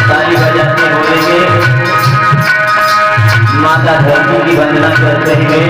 ताली बजाते हुए माता धरती की वंदना करते हुए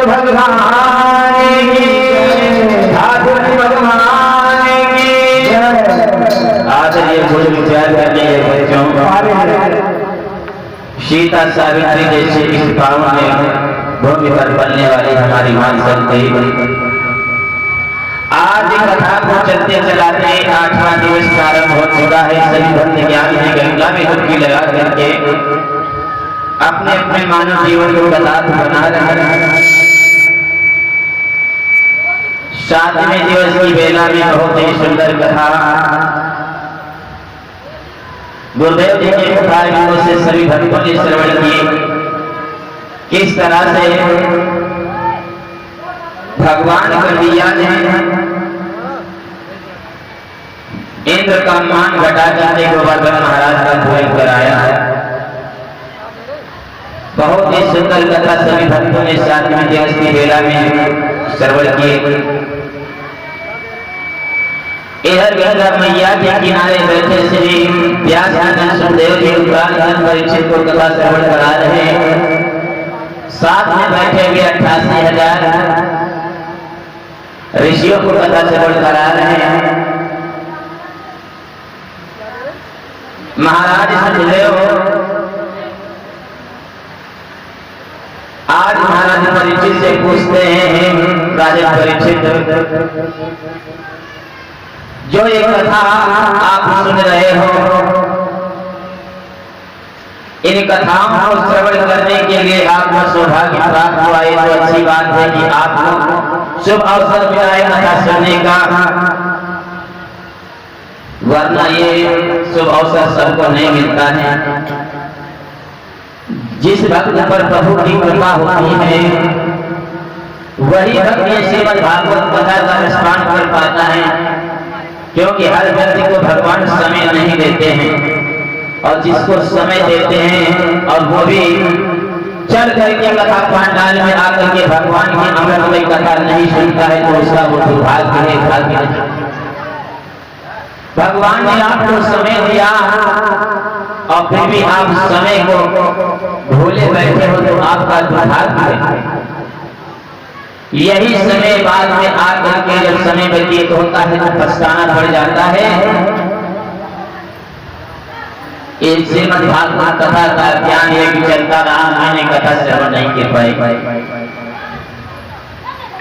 भगवान की, ठाकुर भगवान की। आज ये कुछ विचार करने के बच्चों, सीता सावित्री जैसे इस पावन भूमि पर पलने वाली हमारी मां सती, आज कथा को चलते चलाते 8वां दिवस प्रारंभ हो चुका है। सभी भक्त ज्ञान में गंगा में डुबकी लगा करके अपने अपने मानव जीवन को कलाप बना रहे हैं। 7वें दिवस की बेला में बहुत ही सुंदर कथा गुरुदेव जी के मुखारबिंदों से सभी भक्तों ने श्रवण किए। किस तरह से भगवान कन्हैया ने इंद्र का मान घटा करके गोवर्धन महाराज का पूजन कराया। बहुत ही सुंदर कथा सभी भक्तों ने 7वें दिवस की बेला में श्रवण किए। इधर गंगा मैया के किनारे बैठे श्री व्यास सुखदेव जी परीक्षित को कथा श्रवण करा रहे हैं। साथ में बैठे हुए 88,000 ऋषियों को कथा श्रवण करा रहे हैं। महाराज सुखदेव आज महाराज परीक्षित से पूछते हैं, राजा परीक्षित जो ये कथा आप सुन रहे हो, इन कथाओं को श्रवण करने के लिए आपको सौभाग्य प्राप्त हुआ। ये तो अच्छी बात है कि आपको शुभ अवसर मिला है कथा सुनने का, वरना ये शुभ अवसर सबको नहीं मिलता है। जिस भक्त पर प्रभु की कृपा होती है वही भक्त ये श्रीमद् भागवत कथा का स्मरण कर पाता है, क्योंकि हर व्यक्ति को भगवान समय नहीं देते हैं, और जिसको समय देते हैं और वो भी चल करके कथा पंडाल में आकर के भगवान की अमृतमय कथा नहीं सुनता है तो उसका वो दुर्भाग्य है, भाग्य नहीं। भगवान ने आपको समय दिया और फिर भी आप समय को भूले बैठे हो तो आपका दुर्भाग्य है। यही समय बाद में आकर के जब समय व्यतीत होता है तो पछताना पड़ जाता है। एक श्रीमद् भागवत कथा का ज्ञान ये भी चलता रहा, मैंने कथा श्रवण नहीं कर पाई।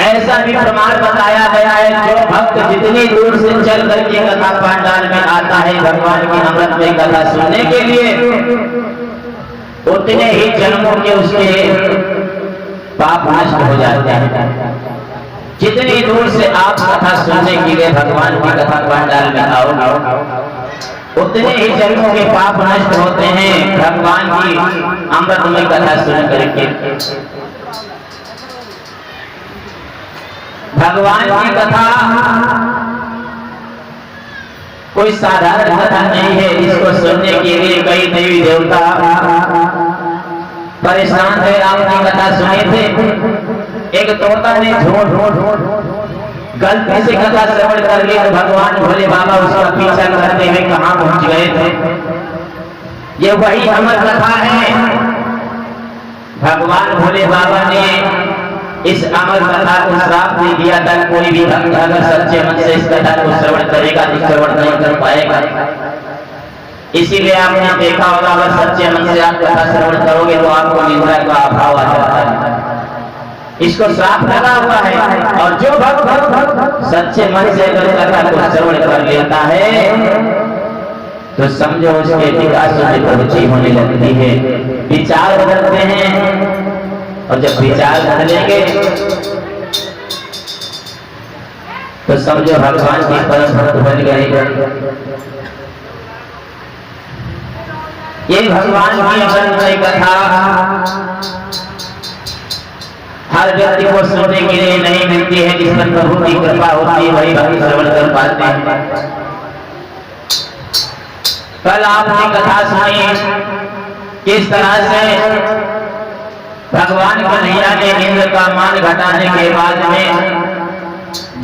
ऐसा भी प्रमाण बताया गया है, जो भक्त जितनी दूर से चल करके कथा पंडाल में आता है भगवान की अमृतमय कथा सुनने के लिए, उतने ही जन्मों के उसके पाप नष्ट हो जाते हैं। जितनी दूर से आप कथा सुनने के लिए भगवान की कथा पंडाल में आओ, उतने ही जन्मों के पाप नष्ट होते हैं भगवान की अमृतमय कथा सुन करके। भगवान की कथा कोई साधारण कथा नहीं है, जिसको सुनने के लिए कई देवी देवता परेशान थे। आपने कथा सुनी थी, एक तोता ने गलती से कथा श्रवण कर ली तो भगवान भोले बाबा उसका पीछा करते हुए कहां पहुंच गए थे। ये वही अमर कथा है। भगवान भोले बाबा ने इस अमर कथा को श्राप दे दिया था, कोई भी भक्त अगर सच्चे मन से इस कथा को श्रवण करेगा तो श्रवण नहीं कर पाएगा। इसीलिए आपने देखा होगा, अगर सच्चे मन से आप कथा श्रवण करोगे तो आपको निंदा का अभाव आ जाता है। इसको श्राप लगा हुआ है, और जो भक्त सच्चे मन से अगर कथा को श्रवण कर लेता है तो समझो उसके विकास में प्रवृत्ति होने लगती है, विचार बदलते हैं, और जब विचार बदलेंगे तो समझो भगवान की परम भक्त बन गए। ये भगवान की अमृतमय कथा हर व्यक्ति को सुनने के लिए नहीं मिलती है। जिस पर प्रभु की कृपा होती है वही भक्त श्रवण कर पाते हैं। कल आपने कथा सुनी किस तरह से भगवान कन्हैया ने इंद्र का मान घटाने के बाद में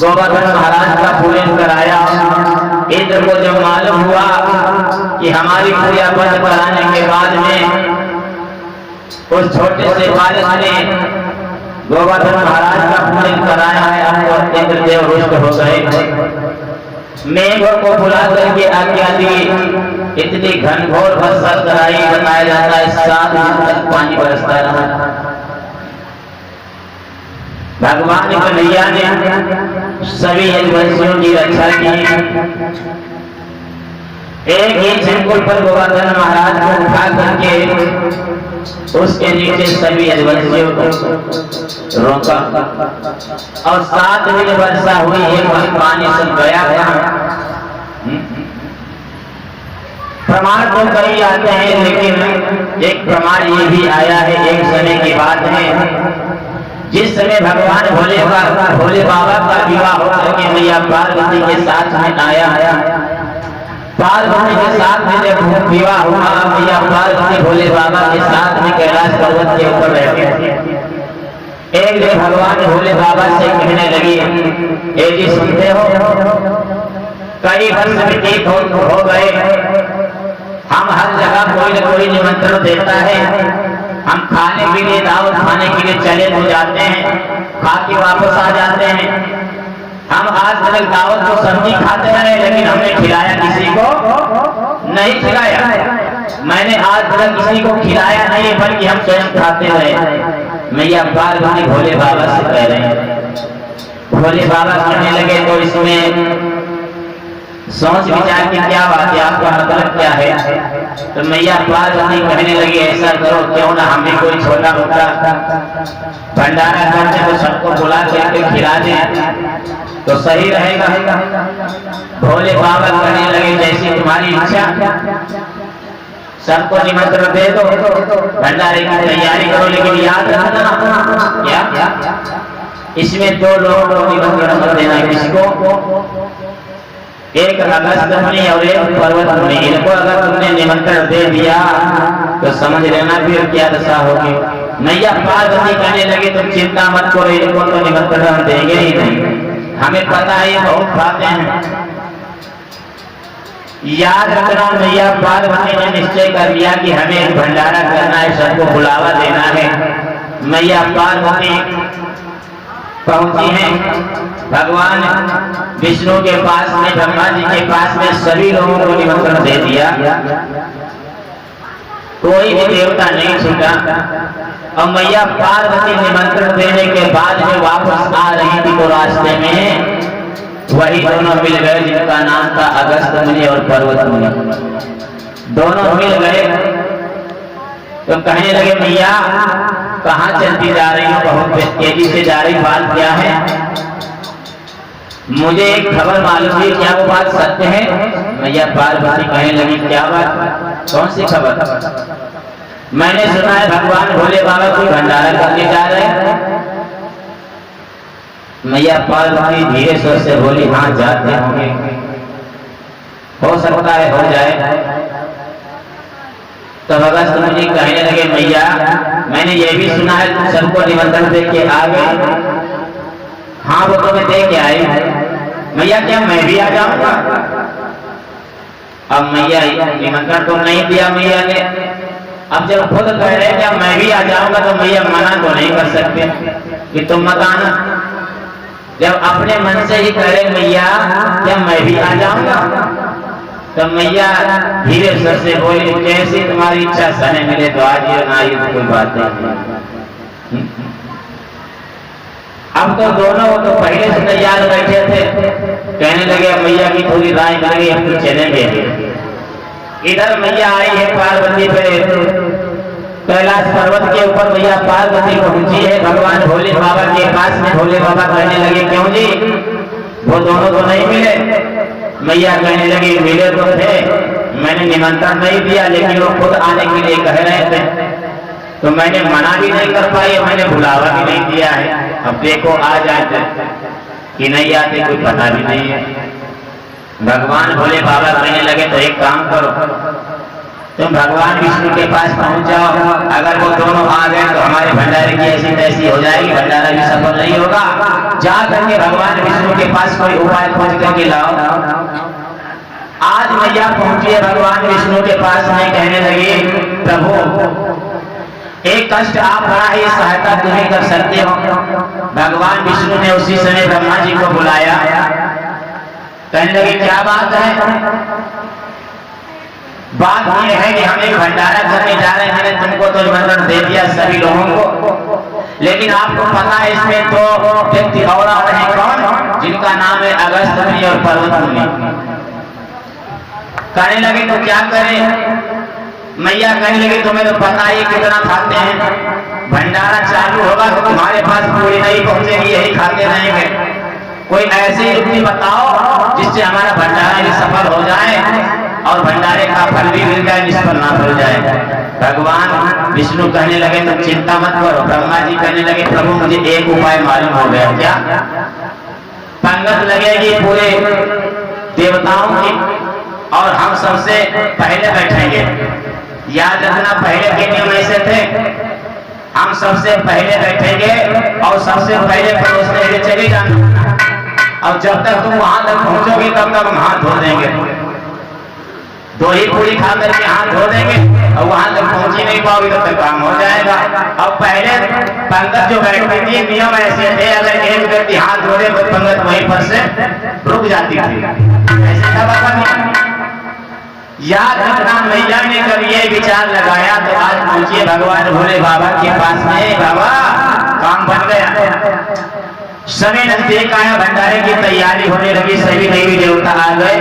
गोवर्धन महाराज का पूजन कराया। इंद्र को जब मालूम हुआ कि हमारी पूजा बंद कराने के बाद में उस छोटे से बालक ने गोवर्धन महाराज का पूजन कराया है और इंद्रदेव रुष्ट हो गए। मेघों को बुला करके आज्ञा दी, इतनी घनघोर वर्षा कराई, बताया जाता है 7 दिन तक पानी बरसता रहा। भगवान कन्हैया ने सभी यदुवंशियों की रक्षा की। एक ही झंकुल पर गोवर्धन महाराज को उठा करके उसके नीचे सभी यदुवंशियों को रोका और 7 दिन वर्षा हुई, एक बार पानी सब गया था। प्रमाण तो कई आते हैं, लेकिन एक प्रमाण ये भी आया है, एक समय की बात है जिस समय भगवान भोले बाबा का विवाह होकर के मैया पार्वती के साथ में आया। पार्वती के साथ में जब विवाह हुआ, मैया पार्वती भोले बाबा के साथ में कैलाश पर्वत के ऊपर बैठे। एक दिन भगवान भोले बाबा से कहने लगी, ए जी सुनते हो, कई वर्ष व्यतीत हो गए, हम हर जगह कोई न कोई निमंत्रण देता है, हम खाने के लिए दावत खाने के लिए चले तो जाते हैं, खा के वापस आ जाते हैं। हम आज तक दावत को सब्जी खाते रहे, लेकिन हमने खिलाया किसी को नहीं खिलाया। मैंने आज तक किसी को खिलाया नहीं, बल्कि हम स्वयं खाते रहे। मैया पार्वती भोले बाबा से कह रहे हैं। भोले बाबा कहने लगे, तो इसमें सोच विचार की क्या बात है, आपका मतलब क्या है? तो मैया पार्वती कहने लगी, ऐसा करो, क्यों ना हम भी कोई छोटा मोटा भंडारा करते तो सबको बुला करके खिला दें तो सही रहेगा। भोले बाबा कहने लगे, जैसी तुम्हारी इच्छा, सबको निमंत्रण दे दो, भंडारे की तैयारी करो, लेकिन याद रखना क्या इसमें 2 लोगों को निमंत्रण मत देना। किसको? एक अगस्त मुनि और एक पर्वत मुनि। इनको अगर तुमने निमंत्रण दे दिया तो समझ लेना फिर क्या दशा होगी। मैया पार्वती कहने लगी, तुम चिंता मत करो, इनको तो निमंत्रण देंगे ही नहीं, हमें पता है ये बहुत खाते हैं। याद रखना, मैया पार्वती ने निश्चय कर लिया कि हमें एक भंडारा करना है, सबको बुलावा देना है। मैया पार्वती पहुंची हैं भगवान विष्णु के पास में, ब्रह्मा जी के पास में, सभी लोगों को निमंत्रण दे दिया, कोई भी देवता नहीं छूटा। और मैया पार्वती निमंत्रण देने के बाद में वापस आ रही थी, तो रास्ते में वही दोनों मिल गए जिनका नाम था अगस्त मुनि और पर्वत मुनि। दोनों मिल गए तो कहने लगे, मैया कहाँ चलती जा रही हो, बहुत तेजी से जा रही, बात क्या है? मुझे एक खबर मालूम है, क्या वो बात सत्य है? मैया पार्वती कहने लगी, क्या बात, कौन सी खबर? मैंने सुना है भगवान भोले बाबा कोई भंडारा करके जा रहे हैं। मैया पार्वती धीरे स्वर से बोली, हाँ जाते होंगे, हो सकता है हो जाए। तो अगस्त मुनि कहने लगे, मैया मैंने ये भी सुना है तुम सबको निमंत्रण दे के आ गए। हाँ वो तो मैं दे के आई। मैया क्या मैं भी आ जाऊंगा? अब मैया निमंत्रण तो नहीं दिया मैया ने, अब जब खुद कह रहे क्या मैं भी आ जाऊंगा, तो मैया मना तो नहीं कर सकते कि तुम मत आना। जब अपने मन से ही कह रहे मैया क्या मैं भी आ जाऊंगा, तो मैया धीरे स्वर से बोली, जैसी तुम्हारी इच्छा, समय मिले तो आज ये ना, ये कोई बात नहीं। अब तो दोनों तो पहले से तैयार बैठे थे, कहने लगे मैया की थोड़ी राय लगी, हम तो चलेंगे। इधर मैया आई है पार्वती पे, कैलाश पर्वत के ऊपर मैया पार्वती पहुंची है भगवान भोले बाबा के पास में। भोले बाबा कहने लगे, क्यों जी, वो दोनों तो नहीं मिले? मैया कहने लगी, मिले तो थे, मैंने निमंत्रण नहीं दिया, लेकिन वो खुद आने के लिए कह रहे थे, तो मैंने मना भी नहीं कर पाई, मैंने बुलावा भी नहीं दिया है। अब देखो आ जाते कि नहीं आते, कोई पता भी नहीं है। भगवान भोले बाबा कहने लगे, तो एक काम करो, तुम भगवान विष्णु के पास पहुंच जाओ, अगर वो दोनों आ गए तो हमारे भंडारे की ऐसी तैसी हो जाएगी, भंडारा भी सफल नहीं होगा। जा करके भगवान विष्णु के पास कोई उपाय खोज करके लाओ। आज मैया पहुंची है भगवान विष्णु के पास में, कहने लगी, प्रभु एक कष्ट आप बड़ा ही सहायता तुम्हें कर सकते हो। भगवान विष्णु ने उसी समय ब्रह्मा जी को बुलाया, कहने लगे क्या बात है? बात यह है कि हम एक भंडारा करने जा रहे हैं, मैंने तुमको तो निमंत्रण दे दिया सभी लोगों को, लेकिन आपको पता है इसमें तो व्यक्ति और आ रहे हैं, कौन? जिनका नाम है अगस्त मुनि और पर्वत मुनि। कहने लगे तो क्या करें? मैया कहने लगी तुम्हें तो पता ही कितना खाते हैं, भंडारा चालू होगा तो तुम्हारे पास पूरी नहीं पहुंचेगी, यही खाते रहेंगे। कोई ऐसी युक्ति बताओ जिससे हमारा भंडारा भी सफल हो जाए और भंडारे का फल भी मिल जाए, निष्फल ना हो जाए। भगवान विष्णु कहने लगे तुम चिंता मत करो। ब्रह्मा जी कहने लगे प्रभु मुझे एक उपाय मालूम हो गया। क्या? पंगत लगेगी पूरे देवताओं की और हम सबसे पहले बैठेंगे। याद रखना पहले के नियम ऐसे थे, हम सबसे पहले बैठेंगे और सबसे पहले परोसने के चले जाना, और जब तक तुम वहां तक पहुंचोगे तब तक हम हाथ धो देंगे। दो ही पूरी खा करके हाथ धो देंगे और वहां तक पहुंच ही नहीं पाओगे तब तक काम हो जाएगा। और पहले पंगत जो बैठती थी नियम ऐसे थे, अगर एक व्यक्ति हाथ धो दे तो पंगत वहीं पर से रुक जाती थी। ऐसे था बाबा। याद रखना मैया ने कब ये विचार लगाया तो आज पहुंचिए भगवान भोले बाबा के पास में। बाबा काम बन गया, सभी नजदीक आया, भंडारे की तैयारी होने लगी, सभी देवी देवता आ गए,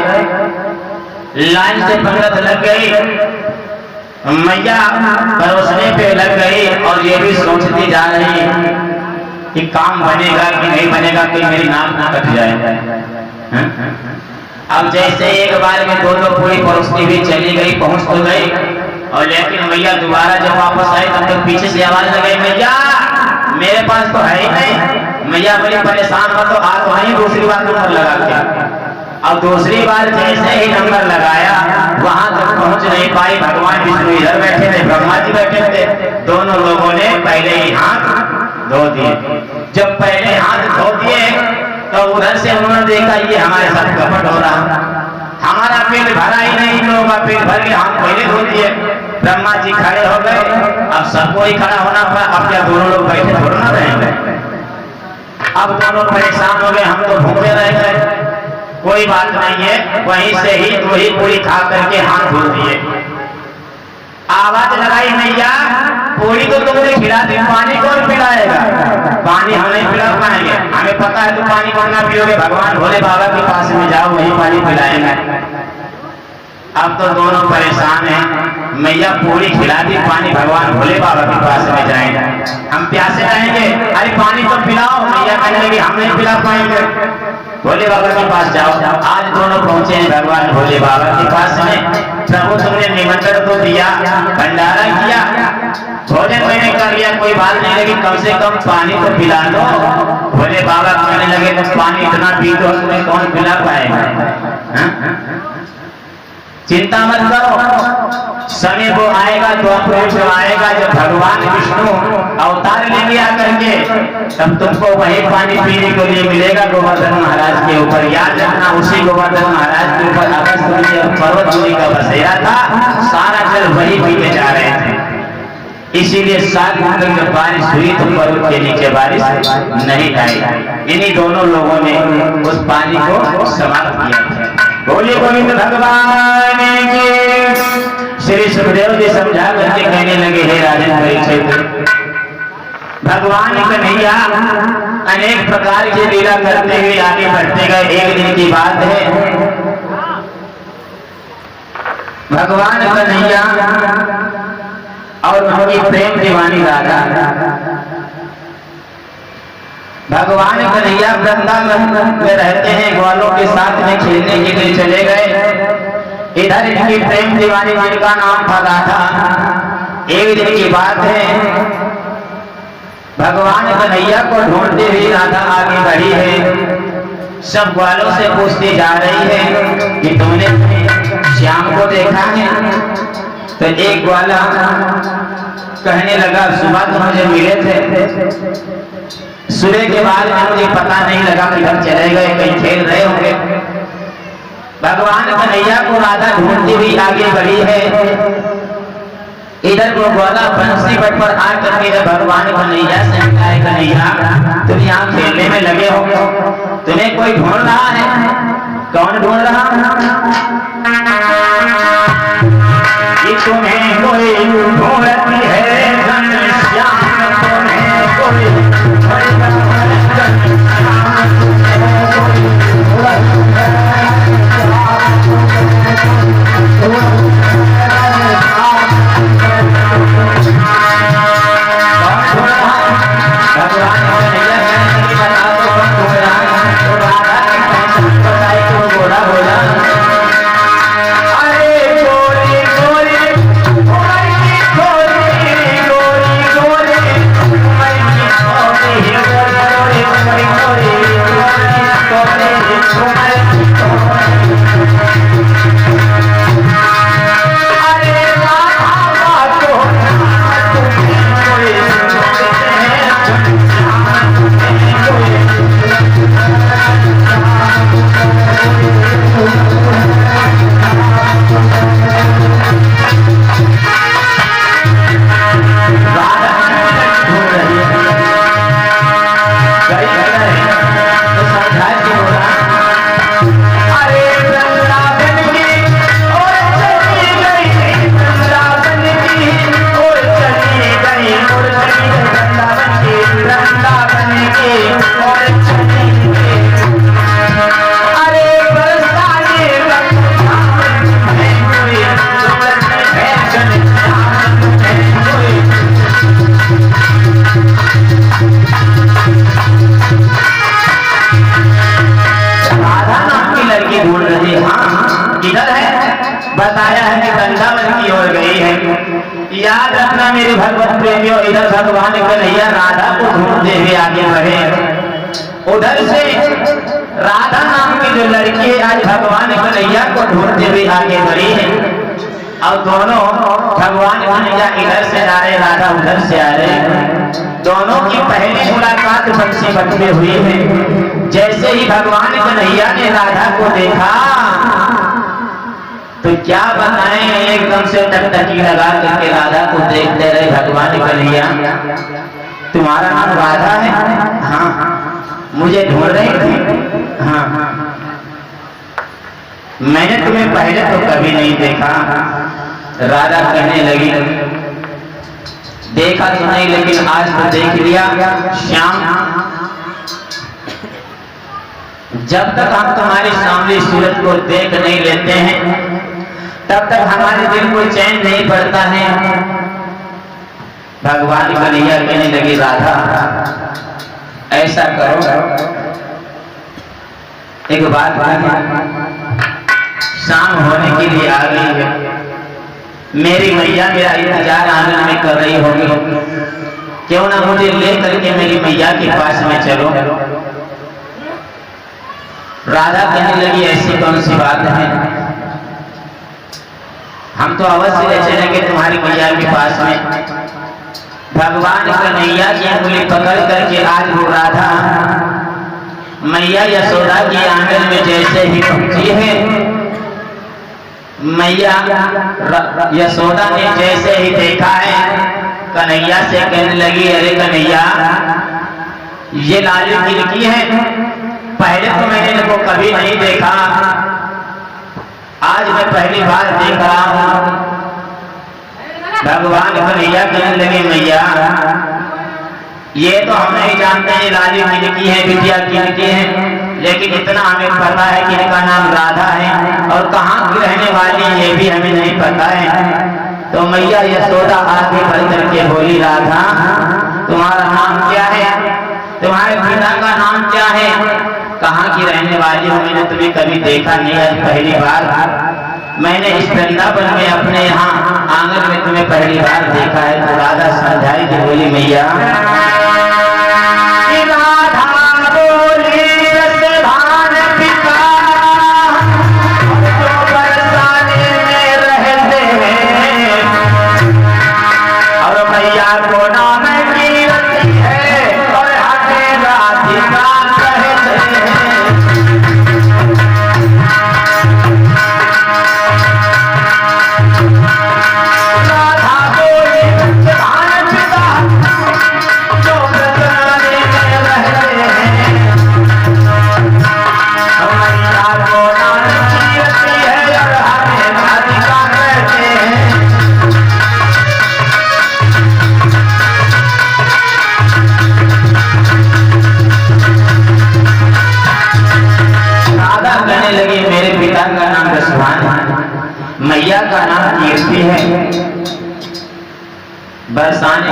लाइन से पंगत लग गई, मैया परोसने पे लग गई और ये भी सोचती जा रही कि काम बनेगा कि नहीं बनेगा, कि मेरी नाक ना कट जाए। अब जैसे एक बार में दो पूरी परोसती हुई चली गई, पहुंच तो गई, और लेकिन मैया दोबारा जब वापस आई तब तक पीछे से आवाज लगाई मैया मेरे पास तो है ही नहीं। मैया बड़ी परेशान हो तो आज वहीं दूसरी बार नंबर लगा दिया। अब दूसरी बार जैसे ही नंबर लगाया वहां तक पहुंच नहीं पाई। भगवान विष्णु इधर बैठे थे, ब्रह्मा जी बैठे थे, दोनों लोगों ने पहले ही हाथ धो दिए। जब पहले हाथ धो दिए तो उधर से उन्होंने देखा ये हमारे साथ कपट हो रहा, हमारा पेट भरा ही नहीं, इन लोगों का पेट भर के हम पहले धो दिए। ब्रह्मा जी खड़े हो गए, अब सबको ही खड़ा होना पड़ा। अब क्या दोनों लोग बैठे थोड़ा ना रहेंगे? अब दोनों परेशान हो गए, हम तो भूखे रह गए। कोई बात नहीं है, वहीं से ही दो ही पूरी खा करके हाथ धो दिए। आवाज लगाई मैया पूरी तो तुमने खिला दी, पानी कौन पिलाएगा? पानी हम नहीं पिला पाएंगे, हमें पता है तुम पानी कौन ना पियोगे, भगवान भोले बाबा के पास में जाओ वही पानी पिलाएंगे। अब तो दोनों परेशान हैं, मैया पूरी खिला दी, पानी भगवान भोले बाबा के पास में जाएंगे, हम प्यासे रहेंगे, अरे पानी तो पिलाओ। मैया कहने लगी हम नहीं पिला पाएंगे, भोले बाबा के पास जाओ। आज दोनों पहुंचे हैं भगवान भोले बाबा के पास में। प्रभु तुमने निमंत्रण तो दिया, भंडारा किया, भोजन मैंने कर लिया, कोई बात नहीं, लेकिन कम से कम पानी तो पिला दो। भोले बाबा कहने लगे तुम पानी इतना पी दो तुम्हें कौन पिला पाएगा? चिंता मत करो, समय वो आएगा तो जो आएगा जब भगवान विष्णु अवतार लेंगे आकर के, तब तुमको वही पानी पीने के लिए मिलेगा गोवर्धन महाराज के ऊपर। याद रखना उसी गोवर्धन महाराज के ऊपर अगस्त मुनि और पर्वत मुनि का बसेरा था, सारा जल वही पीते जा रहे थे। इसीलिए 7 दिन तक जब बारिश हुई तो पर्वत के नीचे बारिश नहीं आई। इन्हीं दोनों लोगों ने उस पानी को समाप्त किया। बोले गोविंद भगवान की। श्री सुखदेव जी समझा करके कहने लगे हे राजन परीक्षित, भगवान कन्हैया अनेक प्रकार की लीला करते हुए आगे बढ़ते गए। एक दिन की बात है, भगवान कन्हैया और उनकी प्रेम दीवानी राधा, भगवान कन्हैया वृंदावन में रहते हैं, ग्वालों के साथ में खेलने के लिए चले गए। इधर इनकी प्रेम दीवानी जिनका नाम था राधा। एक दिन की बात है, भगवान कन्हैया को ढूंढते हुए राधा आगे बढ़ी है। सब ग्वालों से पूछती जा रही है कि तुमने श्याम को देखा है? तो एक ग्वाला कहने लगा सुबह तो मुझे मिले थे, सुबह के बाद में मुझे पता नहीं लगा किधर चले गए, कहीं खेल रहे होंगे। भगवान कन्हैया को राधा ढूंढती हुई आगे बढ़ी है। इधर वो बोला बंसी बट पर आ करके जब भगवान कन्हैया से कहे कन्हैया तुम यहाँ खेलने में लगे हो, तुम्हें कोई ढूंढ रहा है। कौन ढूंढ रहा? कि तुम्हें कोई ढूंढती है घनश्याम, तुम्हें कोई बताया है कि वृंदावन की ओर गई है। याद रखना मेरे भगवत प्रेमियों, इधर भगवान कन्हैया राधा को ढूंढते हुए आगे बढ़े, उधर से राधा नाम की जो लड़की आज भगवान कन्हैया को ढूंढते हुए आगे बढ़ी है। और दोनों भगवान कन्हैया इधर से आ रहे, राधा उधर से आ रहे। दोनों की पहली मुलाकात बंसी बट में हुई है। जैसे ही भगवान कन्हैया ने राधा को देखा तो क्या बताएं, एकदम से टकटकी लगा करके राधा को देखते रहे। भगवान कन्हैया तुम्हारा नाम राधा है? हाँ। मुझे ढूंढ रही थी? हाँ। मैंने तुम्हें पहले तो कभी नहीं देखा। राधा कहने लगी देखा तो नहीं, लेकिन आज तो देख लिया। श्याम, जब तक हम तुम्हारी सामने सूरत को देख नहीं लेते हैं तब तक हमारे दिल को चैन नहीं पड़ता है। भगवान कन्हैया कहने लगी राधा ऐसा करो, एक बात शाम होने के लिए आ गई है, मेरी मैया मेरा इंतजार आंगन में कर रही होगी, क्यों ना मुझे ले करके मेरी मैया के पास में चलो। राधा कहने लगी ऐसी कौन सी बात है, हम तो अवश्य ले चलेंगे तुम्हारी मैया के पास में। भगवान कन्हैया की उंगली पकड़ करके आज वो राधा मैया यशोदा की आंगन में जैसे ही पहुंची है, मैया यशोदा ने जैसे ही देखा है कन्हैया से कहने लगी अरे कन्हैया ये लाली खिड़की है, पहले तो मैंने इनको कभी नहीं देखा, आज मैं पहली बार देख रहा हूँ। भगवान कन्हैया कहने लगे मैया ये तो हम नहीं जानते हैं लाली किनकी है, बिटिया किनकी है, लेकिन इतना हमें पता है कि इनका नाम राधा है और कहाँ की रहने वाली ये भी हमें नहीं पता है। तो मैया यशोदा आगे बढ़ करके बोली राधा तुम्हारा नाम क्या है, तुम्हारे पिता का नाम क्या है, कहाँ की रहने वाली हो, मैंने तुम्हें कभी देखा नहीं, आज पहली बार मैंने इस वृंदावन में अपने यहाँ आंगन में तुम्हें पहली बार देखा है। तो राधा समझाई कि बोली मैया राधा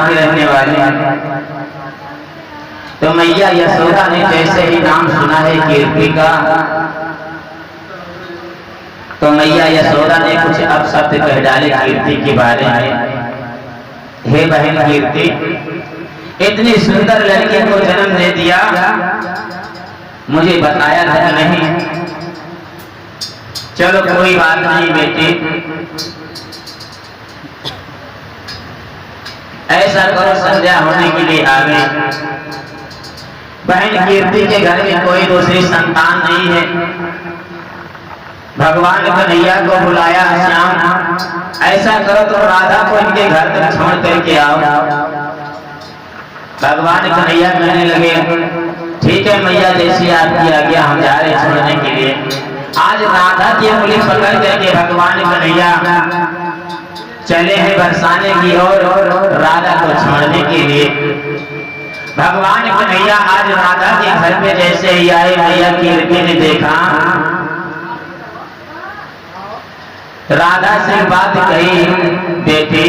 की रहने वाली हैं। तो मैया यशोदा ने जैसे ही नाम सुना है कीर्ति का, तो मैया यशोदा ने कुछ अपशब्द कह डाले कीर्ति के बारे में। हे बहन कीर्ति, इतनी सुंदर लड़की को जन्म दे दिया, मुझे बताया था नहीं। चलो कोई बात नहीं बेटी, ऐसा करो संध्या होने के लिए आ गए। बहन कीर्ति के घर में कोई दूसरी संतान नहीं है। भगवान कन्हैया को बुलाया श्याम, ऐसा करो तो राधा को इनके घर तक छोड़ करके आओ। भगवान कन्हैया कहने लगे ठीक है मैया, जैसी आपकी आज्ञा, हम जा रहे छोड़ने के लिए। आज राधा की उंगली पकड़ करके भगवान कन्हैया चले हैं बरसाने की ओर राधा को छोड़ने के लिए। भगवान कन्हैया आज राधा के घर पे जैसे ही आए, मैया कीर्ति ने देखा, राधा से बात कही, बेटी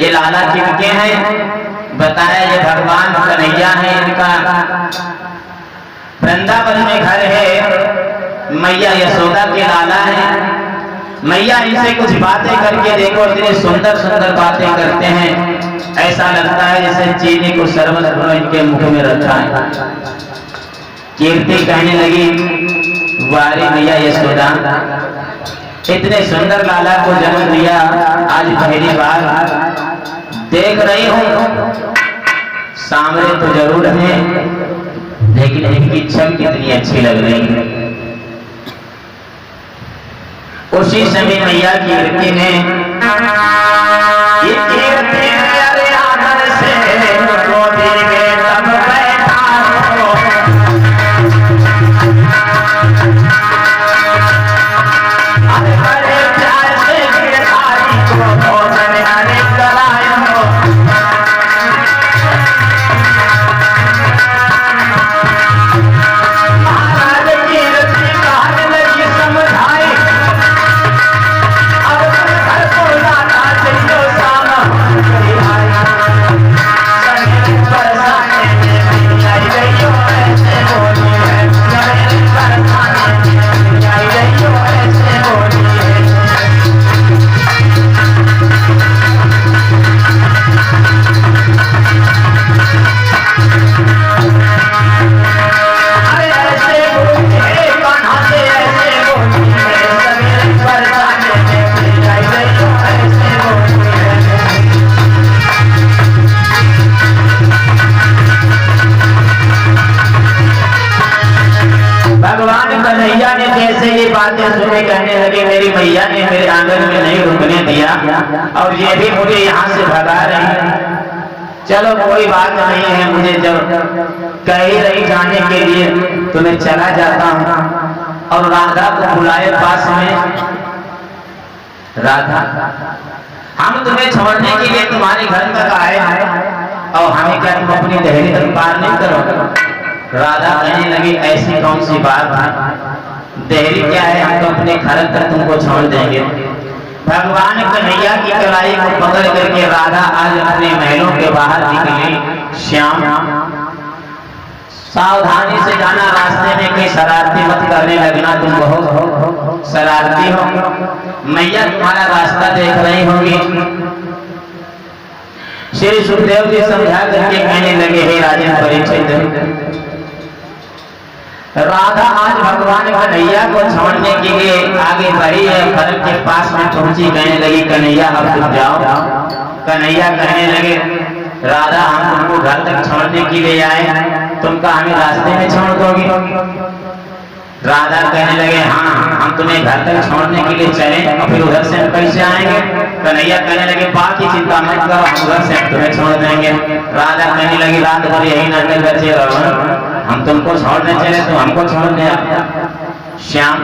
ये लाला किनके हैं? बताया ये भगवान कन्हैया है, इनका वृंदावन में घर है, मैया यशोदा के लाला है। मैया इनसे कुछ बातें करके देखो, इतनी सुंदर सुंदर बातें करते हैं, ऐसा लगता है जैसे चीनी को शरबत इनके मुख में रखा है। कीर्ति कहने लगी वारी मैया यशोदा, इतने सुंदर लाला को जन्म दिया, आज पहली बार देख रही हूं। सामने तो जरूर है, लेकिन इनकी छवि कितनी अच्छी लग रही है। उसी समय मैया कीर्ति ने ये कीर्ति मेरे आदर से गोदी में तब बैठा हो, अरे प्यार से गिरधारी को भोजन हरे कराए हो। महाराज कीर्ति कहने लगी समझाई, अब घर को लाना चाहिए सामा बरसाने में आई गई हो, ऐसे बोली है बरसाने में आई गई हो, ऐसे बोली है। अरे ऐसे बोली है कान्हा से, ऐसे बोली है सवेरे बरसाने में आई गई हो, ऐसे बोली है। भगवान कन्हैया ने जैसे ये बातें सुने, कहने लगे मेरी मैया ने मेरे आंगन में नहीं रुकने दिया और ये भी मुझे यहाँ से भगा रही। चलो कोई बात नहीं है, मुझे जब कह ही रही जाने के लिए तो मैं चला जाता हूँ। और राधा को बुलाए पास में, राधा हम तुम्हें छोड़ने के लिए तुम्हारे घर तक आए हैं और हमें क्या तुम अपनी देहरी तक पार नहीं करोगे? राधा कहने लगी ऐसी कौन सी बात है, देहरी क्या है, हम तो अपने घर तक तुमको छोड़ देंगे। भगवान कन्हैया की कलाई को पकड़ करके राधा आज अपने महलों के बाहर निकली। श्याम सावधानी से जाना, रास्ते में कोई शरारती मत करने लगना, तुम बहुत शरारती हो। मैया तुम्हारा रास्ता देख रही होगी। श्री सुखदेव जी समझा करके कहने लगे हे राजन परीक्षित, राधा आज भगवान कन्हैया को छोड़ने के लिए आगे बढ़ी है, फल के पास में पहुंची, कहने लगी कन्हैया अब तुम जाओ। कन्हैया कहने लगे राधा हम तुमको घर तक छोड़ने के लिए आए, तुम का हमें रास्ते में छोड़ दोगी? राधा कहने लगे हाँ हम तुम्हें घर तक छोड़ने के लिए चले और फिर उधर से हम कैसे आएंगे? कन्हैया कहने लगे बात की चिंता मत करो, हम उधर से तुम्हें छोड़ देंगे। राधा कहने लगी रात भर यही नाटक बचे रहो, हम तुमको छोड़ने चले तो हमको छोड़ दे। श्याम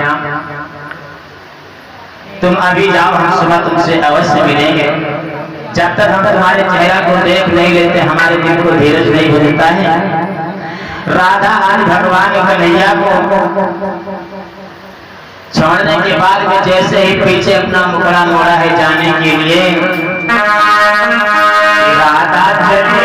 तुम अभी जाओ, हम सुबह तुमसे अवश्य मिलेंगे। जब तक हम तुम्हारे चेहरा को देख नहीं लेते हमारे दिल को धीरज नहीं होता है। राधा आज भगवान कन्हैया को छोड़ने के बाद में जैसे ही पीछे अपना मुखड़ा मोड़ा है जाने के लिए, राधा चली